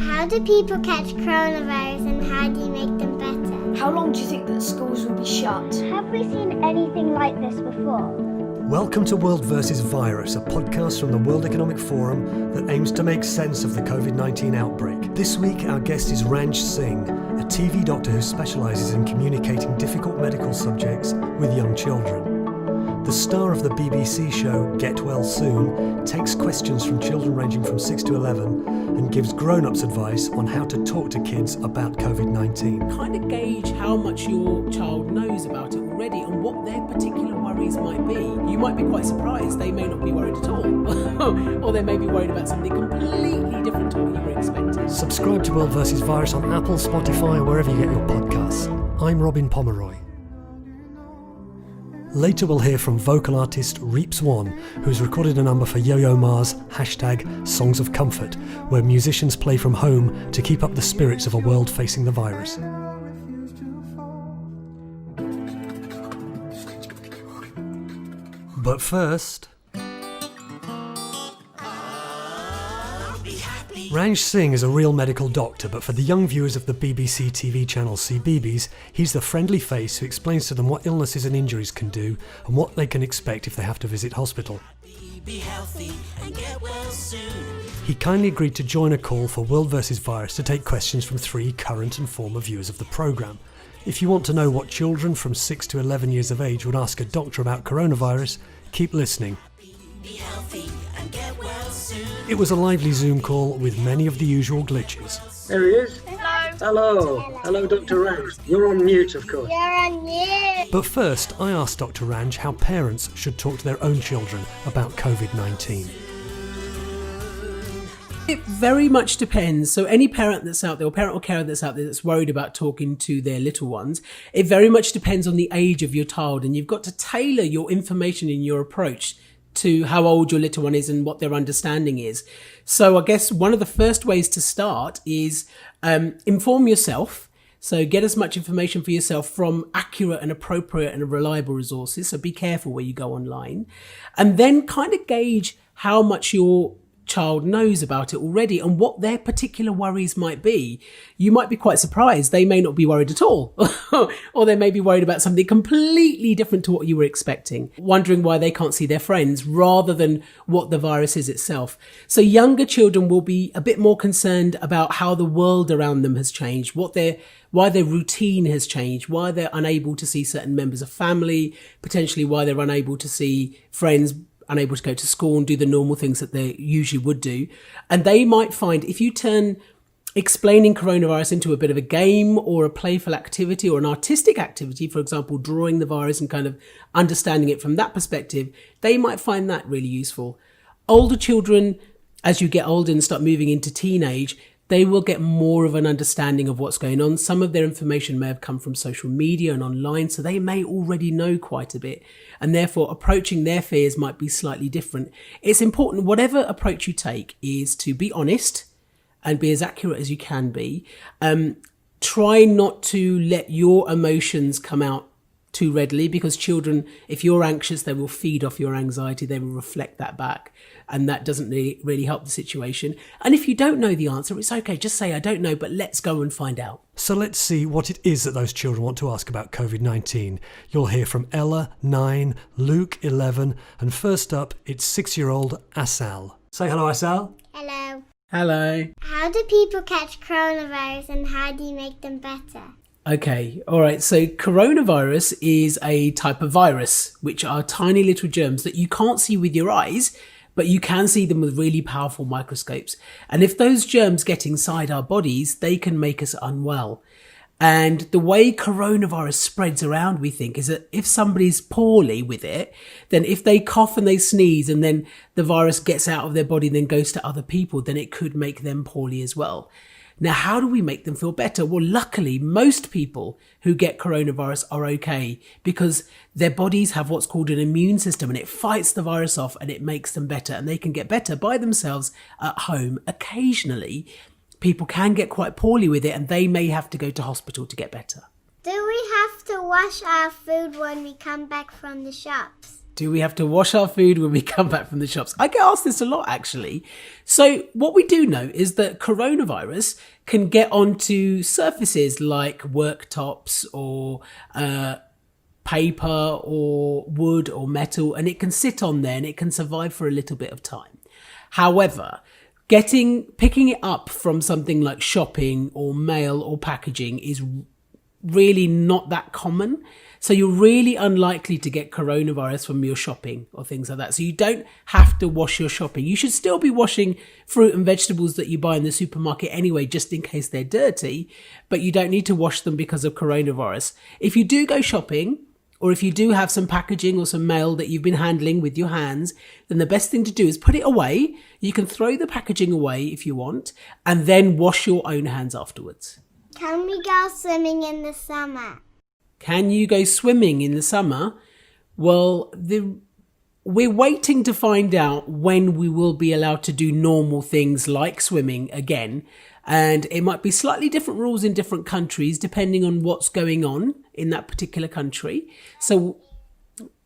How do people catch coronavirus and how do you make them better? How long do you think that schools will be shut? Have we seen anything like this before? Welcome to World vs. Virus, a podcast from the World Economic Forum that aims to make sense of the COVID-19 outbreak. This week, our guest is Ranj Singh, a TV doctor who specialises in communicating difficult medical subjects with young children. The star of the BBC show Get Well Soon takes questions from children ranging from 6 to 11 and gives grown-ups advice on how to talk to kids about COVID-19. Kind of gauge how much your child knows about it already and what their particular worries might be. You might be quite surprised. They may not be worried at all. Or they may be worried about something completely different to what you were expecting. Subscribe to World vs. Virus on Apple, Spotify, or wherever you get your podcasts. I'm Robin Pomeroy. Later we'll hear from vocal artist Reeps One, who's recorded a number for Yo-Yo Ma's #Songs of Comfort, where musicians play from home to keep up the spirits of a world facing the virus. But first, Ranj Singh is a real medical doctor, but for the young viewers of the BBC TV channel CBeebies, he's the friendly face who explains to them what illnesses and injuries can do and what they can expect if they have to visit hospital. He kindly agreed to join a call for World vs. Virus to take questions from 3 current and former viewers of the programme. If you want to know what children from 6 to 11 years of age would ask a doctor about coronavirus, keep listening. It was a lively Zoom call with many of the usual glitches. There he is. Hello. Hello, Dr. Ranj. You're on mute, of course. You're on mute. But first, I asked Dr. Ranj how parents should talk to their own children about COVID-19. It very much depends. So any parent that's out there, or parent or carer that's out there that's worried about talking to their little ones, it very much depends on the age of your child, and you've got to tailor your information in your approach to how old your little one is and what their understanding is. So I guess one of the first ways to start is inform yourself. So get as much information for yourself from accurate and appropriate and reliable resources. So be careful where you go online. And then kind of gauge how much your child knows about it already and what their particular worries might be. You might be quite surprised. They may not be worried at all. Or they may be worried about something completely different to what you were expecting, wondering why they can't see their friends rather than what the virus is itself. So younger children will be a bit more concerned about how the world around them has changed, why their routine has changed, why they're unable to see certain members of family, potentially why they're unable to see friends, unable to go to school and do the normal things that they usually would do. And they might find if you turn explaining coronavirus into a bit of a game or a playful activity or an artistic activity, for example, drawing the virus and kind of understanding it from that perspective, they might find that really useful. Older children, as you get older and start moving into teenage, they will get more of an understanding of what's going on. Some of their information may have come from social media and online, so they may already know quite a bit. And therefore, approaching their fears might be slightly different. It's important, whatever approach you take, is to be honest and be as accurate as you can be. Try not to let your emotions come out too readily, because children, if you're anxious, they will feed off your anxiety. They will reflect that back. And that doesn't really help the situation. And if you don't know the answer, it's okay. Just say, I don't know, but let's go and find out. So let's see what it is that those children want to ask about COVID-19. You'll hear from Ella, 9, Luke, 11, and first up, it's 6-year-old Asal. Say hello, Asal. Hello. Hello. How do people catch coronavirus and how do you make them better? Okay, all right. So coronavirus is a type of virus, which are tiny little germs that you can't see with your eyes, but you can see them with really powerful microscopes. And if those germs get inside our bodies, they can make us unwell. And the way coronavirus spreads around, we think, is that if somebody's poorly with it, then if they cough and they sneeze and then the virus gets out of their body and then goes to other people, then it could make them poorly as well. Now, how do we make them feel better? Well, luckily, most people who get coronavirus are okay because their bodies have what's called an immune system and it fights the virus off and it makes them better, and they can get better by themselves at home. Occasionally, people can get quite poorly with it and they may have to go to hospital to get better. Do we have to wash our food when we come back from the shops? Do we have to wash our food when we come back from the shops? I get asked this a lot, actually. So what we do know is that coronavirus can get onto surfaces like worktops or paper or wood or metal, and it can sit on there and it can survive for a little bit of time. However, picking it up from something like shopping or mail or packaging is really not that common. So you're really unlikely to get coronavirus from your shopping or things like that. So you don't have to wash your shopping. You should still be washing fruit and vegetables that you buy in the supermarket anyway, just in case they're dirty, but you don't need to wash them because of coronavirus. If you do go shopping, or if you do have some packaging or some mail that you've been handling with your hands, then the best thing to do is put it away. You can throw the packaging away if you want, and then wash your own hands afterwards. Can we go swimming in the summer? Can you go swimming in the summer? Well, we're waiting to find out when we will be allowed to do normal things like swimming again. And it might be slightly different rules in different countries depending on what's going on in that particular country. So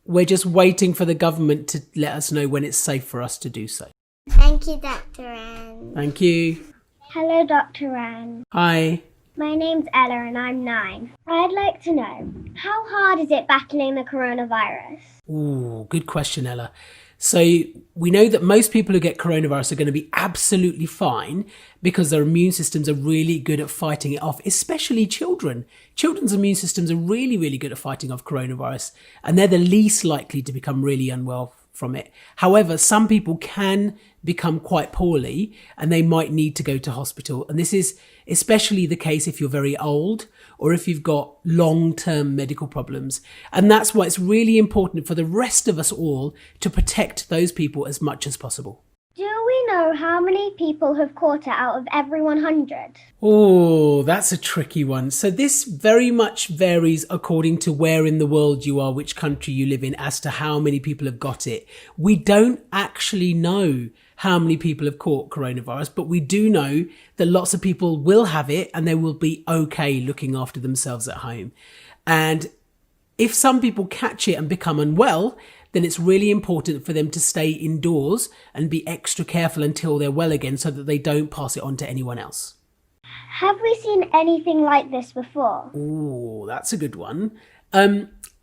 we're just waiting for the government to let us know when it's safe for us to do so. Thank you, Dr. Ann. Thank you. Hello, Dr. Ann. Hi. My name's Ella and I'm 9. I'd like to know, how hard is it battling the coronavirus? Ooh, good question, Ella. So we know that most people who get coronavirus are going to be absolutely fine because their immune systems are really good at fighting it off, especially children. Children's immune systems are really, really good at fighting off coronavirus, and they're the least likely to become really unwell from it. However, some people can become quite poorly and they might need to go to hospital. And this is especially the case if you're very old or if you've got long-term medical problems. And that's why it's really important for the rest of us all to protect those people as much as possible. Do we know how many people have caught it out of every 100? Oh, that's a tricky one. So this very much varies according to where in the world you are, which country you live in, as to how many people have got it. We don't actually know how many people have caught coronavirus, but we do know that lots of people will have it and they will be okay looking after themselves at home. And if some people catch it and become unwell, then it's really important for them to stay indoors and be extra careful until they're well again so that they don't pass it on to anyone else. Have we seen anything like this before? Oh, that's a good one.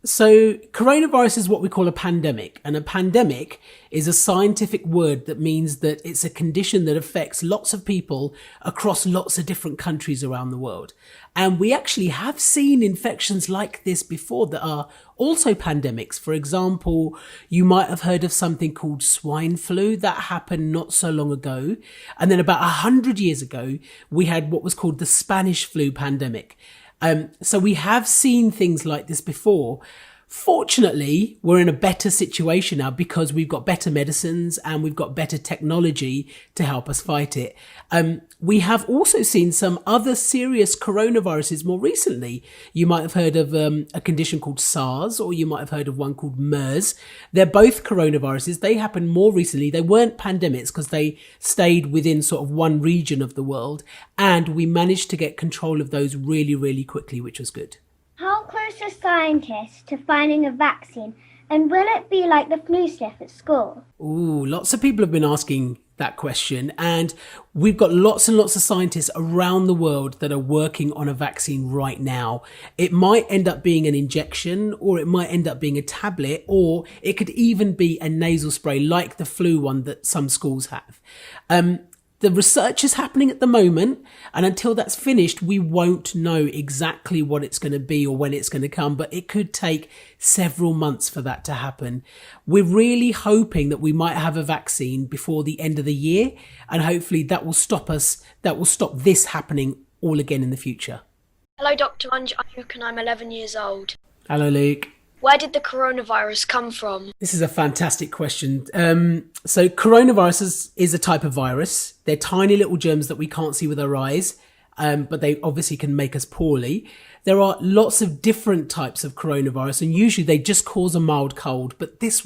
So coronavirus is what we call a pandemic, and a pandemic is a scientific word that means that it's a condition that affects lots of people across lots of different countries around the world. And we actually have seen infections like this before that are also pandemics. For example, you might have heard of something called swine flu that happened not so long ago. And then about 100 years ago, we had what was called the Spanish flu pandemic. So we have seen things like this before. Fortunately, we're in a better situation now because we've got better medicines and we've got better technology to help us fight it. We have also seen some other serious coronaviruses more recently. You might have heard of a condition called SARS, or you might have heard of one called MERS. They're both coronaviruses. They happened more recently. They weren't pandemics because they stayed within sort of one region of the world. And we managed to get control of those really, really quickly, which was good. How close are scientists to finding a vaccine, and will it be like the flu sniff at school? Ooh, lots of people have been asking that question, and we've got lots and lots of scientists around the world that are working on a vaccine right now. It might end up being an injection, or it might end up being a tablet, or it could even be a nasal spray like the flu one that some schools have. The research is happening at the moment, and until that's finished, we won't know exactly what it's going to be or when it's going to come, but it could take several months for that to happen. We're really hoping that we might have a vaccine before the end of the year, and hopefully that will stop this happening all again in the future. Hello, Dr. Anj. I'm Luke and I'm 11 years old. Hello, Luke. Where did the coronavirus come from? This is a fantastic question. So coronavirus is a type of virus. They're tiny little germs that we can't see with our eyes, but they obviously can make us poorly. There are lots of different types of coronavirus, and usually they just cause a mild cold. But this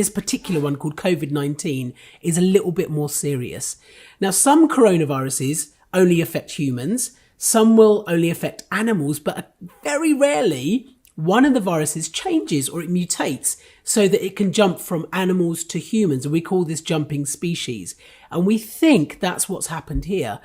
particular one called COVID-19 is a little bit more serious. Now, some coronaviruses only affect humans. Some will only affect animals, but very rarely one of the viruses changes or it mutates so that it can jump from animals to humans. And we call this jumping species. And we think that's what's happened here.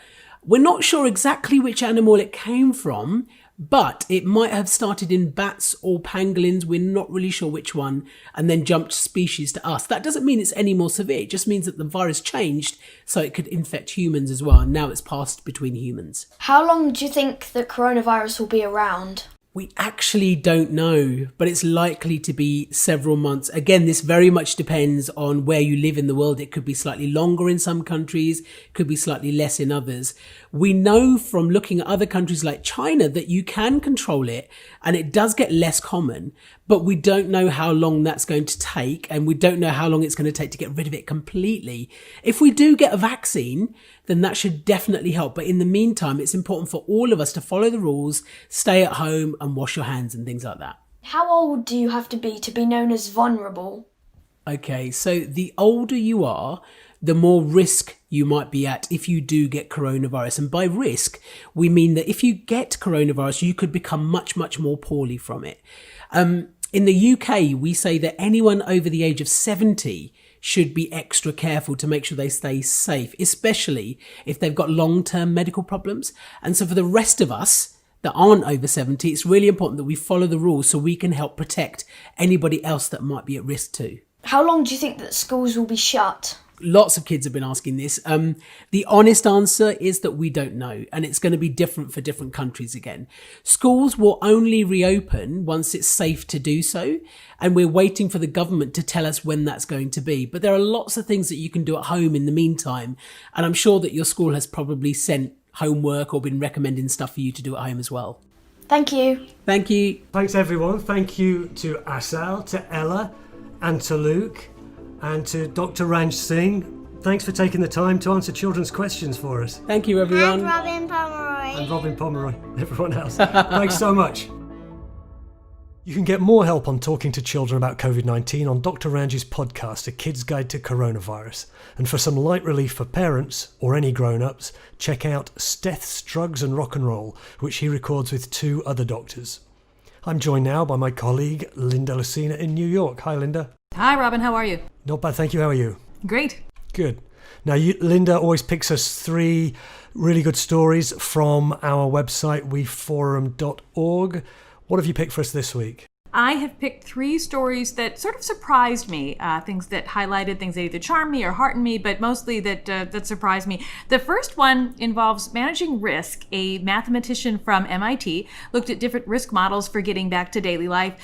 We're not sure exactly which animal it came from, but it might have started in bats or pangolins. We're not really sure which one, and then jumped species to us. That doesn't mean it's any more severe. It just means that the virus changed so it could infect humans as well. And now it's passed between humans. How long do you think the coronavirus will be around? We actually don't know, but it's likely to be several months. Again, this very much depends on where you live in the world. It could be slightly longer in some countries, could be slightly less in others. We know from looking at other countries like China that you can control it and it does get less common, but we don't know how long that's going to take, and we don't know how long it's going to take to get rid of it completely. If we do get a vaccine, then that should definitely help. But in the meantime, it's important for all of us to follow the rules, stay at home and wash your hands and things like that. How old do you have to be known as vulnerable? Okay, so the older you are, the more risk you might be at if you do get coronavirus. And by risk, we mean that if you get coronavirus, you could become much, much more poorly from it. In the UK, we say that anyone over the age of 70 should be extra careful to make sure they stay safe, especially if they've got long-term medical problems. And so for the rest of us that aren't over 70, it's really important that we follow the rules so we can help protect anybody else that might be at risk too. How long do you think that schools will be shut? Lots of kids have been asking this. The honest answer is that we don't know, and it's going to be different for different countries again. Schools will only reopen once it's safe to do so, and we're waiting for the government to tell us when that's going to be. But there are lots of things that you can do at home in the meantime, and I'm sure that your school has probably sent homework or been recommending stuff for you to do at home as well. Thank you. Thank you. Thanks, everyone. Thank you to Asal, to Ella, and to Luke, and to Dr. Ranj Singh. Thanks for taking the time to answer children's questions for us. Thank you, everyone. And Robin Pomeroy. And Robin Pomeroy, everyone else. Thanks so much. You can get more help on talking to children about COVID-19 on Dr. Ranj's podcast, A Kid's Guide to Coronavirus. And for some light relief for parents, or any grown-ups, check out Steth's Drugs and Rock and Roll, which he records with 2 other doctors. I'm joined now by my colleague, Linda Lucina in New York. Hi, Linda. Hi, Robin. How are you? Not bad, thank you. How are you? Great. Good. Now, Linda always picks us 3 really good stories from our website, weforum.org. What have you picked for us this week? I have picked 3 stories that sort of surprised me, things that highlighted things that either charmed me or heartened me, but mostly that surprised me. The first one involves managing risk. A mathematician from MIT looked at different risk models for getting back to daily life.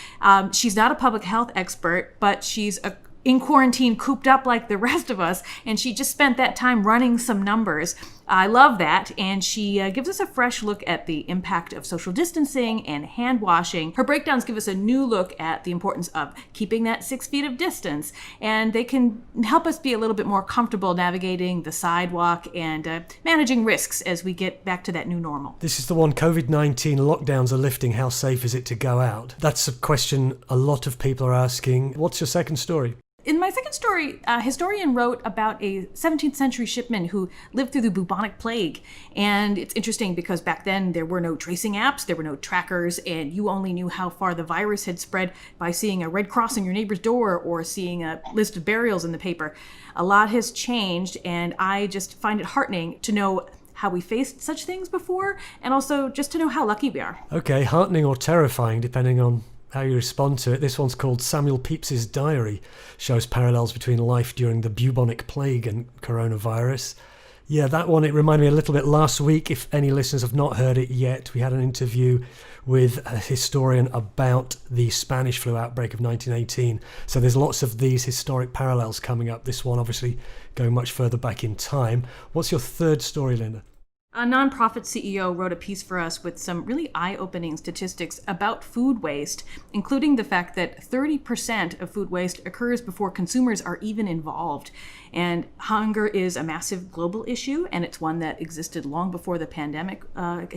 She's not a public health expert, but she's in quarantine, cooped up like the rest of us, and she just spent that time running some numbers. I love that, and she gives us a fresh look at the impact of social distancing and hand washing. Her breakdowns give us a new look at the importance of keeping that 6 feet of distance, and they can help us be a little bit more comfortable navigating the sidewalk and managing risks as we get back to that new normal. This is the one, COVID-19 lockdowns are lifting. How safe is it to go out? That's a question a lot of people are asking. What's your second story? In my second story, a historian wrote about a 17th century shipman who lived through the bubonic plague. And it's interesting because back then there were no tracing apps, there were no trackers, and you only knew how far the virus had spread by seeing a red cross on your neighbor's door or seeing a list of burials in the paper. A lot has changed, and I just find it heartening to know how we faced such things before, and also just to know how lucky we are. Okay, heartening or terrifying, depending on how you respond to it. This one's called Samuel Pepys's Diary, shows parallels between life during the bubonic plague and coronavirus. Yeah, that one, it reminded me a little bit last week. If any listeners have not heard it yet, we had an interview with a historian about the Spanish flu outbreak of 1918. So there's lots of these historic parallels coming up. This one obviously going much further back in time. What's your third story, Linda? A nonprofit CEO wrote a piece for us with some really eye-opening statistics about food waste, including the fact that 30% of food waste occurs before consumers are even involved. And hunger is a massive global issue, and it's one that existed long before the pandemic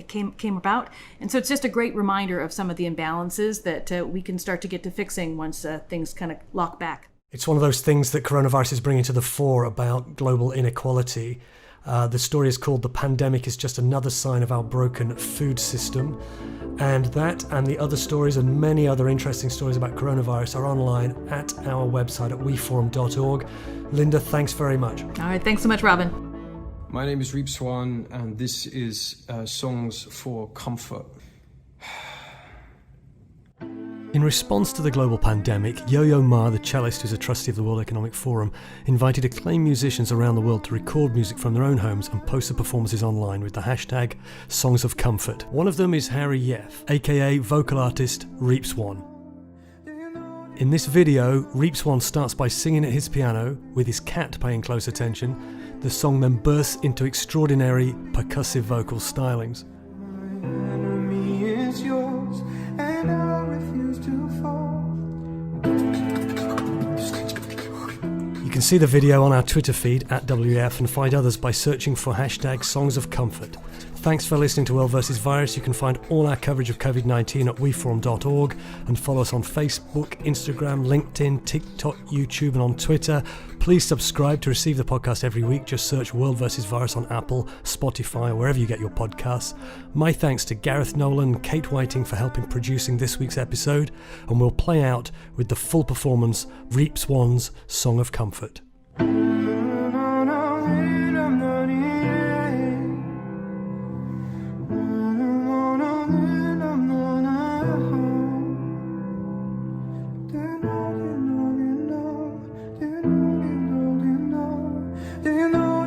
came about. And so it's just a great reminder of some of the imbalances that we can start to get to fixing once things kind of lock back. It's one of those things that coronavirus is bringing to the fore about global inequality. The story is called "The Pandemic is Just Another Sign of Our Broken Food System." And that and the other stories and many other interesting stories about coronavirus are online at our website at weforum.org. Linda, thanks very much. All right, thanks so much, Robin. My name is Reep Swan, and this is Songs for Comfort. In response to the global pandemic, Yo-Yo Ma, the cellist who's a trustee of the World Economic Forum, invited acclaimed musicians around the world to record music from their own homes and post the performances online with the hashtag Songs of Comfort. One of them is Harry Yeff, aka vocal artist Reep Swan. In this video, Reep Swan starts by singing at his piano, with his cat paying close attention. The song then bursts into extraordinary percussive vocal stylings. You can see the video on our Twitter feed at WEF and find others by searching for hashtag Songs of Comfort. Thanks for listening to World vs. Virus. You can find all our coverage of COVID-19 at weforum.org and follow us on Facebook, Instagram, LinkedIn, TikTok, YouTube and on Twitter. Please subscribe to receive the podcast every week. Just search World vs. Virus on Apple, Spotify, or wherever you get your podcasts. My thanks to Gareth Nolan and Kate Whiting for helping producing this week's episode, and we'll play out with the full performance, Reep Swan's Song of Comfort. Do you know